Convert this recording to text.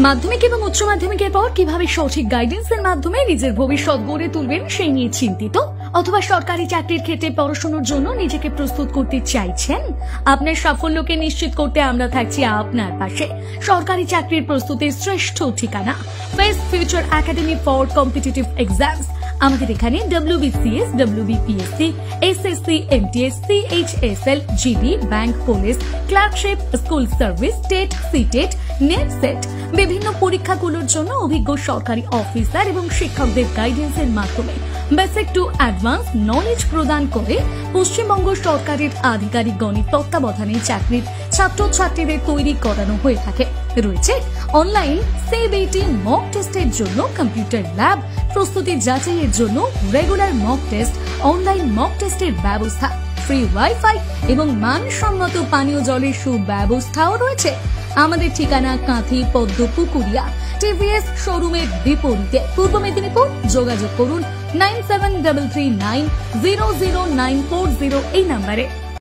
মাধ্যমিক এবং উচ্চ মাধ্যমিকের পর কিভাবে সঠিক গাইডেন্সের মাধ্যমে নিজের ভবিষ্যৎ গড়ে তুলবেন সেই নিয়ে চিন্তিত, অথবা সরকারি চাকরির ক্ষেত্রে পড়াশোনার জন্য নিজেকে প্রস্তুত করতে চাইছেন? আপনার সাফল্যকে নিশ্চিত করতে আমরা থাকছি আপনার পাশে। সরকারি চাকরির প্রস্তুতির শ্রেষ্ঠ ঠিকানা face future academy for competitive exams. আমাদের এখানে WBCS, WBPSC, SSC, MTS, CHSL, GB, bank, police, clerkship, school service, TET, CTET, net set বিভিন্ন পরীক্ষাগুলোর জন্য অভিজ্ঞ সরকারি অফিসার এবং শিক্ষকদের গাইডেন্সের মাধ্যমে বেসিক টু অ্যাডভান্স নলেজ প্রদান করে পশ্চিমবঙ্গ সরকারের আধিকারিকগণের তত্ত্বাবধানে চাকরির ছাত্রছাত্রীদের তৈরি করানো হয়ে থাকে। রয়েছে অনলাইন সিবিটি মক টেস্টের জন্য কম্পিউটার ল্যাব, প্রস্তুতি যাচাইয়ের জন্য regular mock test, online mock টেস্টের ব্যবস্থা, ফ্রি ওয়াইফাই এবং মানসম্মত পানীয় জলের সুব্যবস্থাও রয়েছে। আমাদের ঠিকানা কাঁথি, পদ্ম পুকুরিয়া, টিভিএস শোরুমের বিপরীতে, পূর্ব মেদিনীপুর। যোগাযোগ করুন 9733900940 এই নাম্বারে।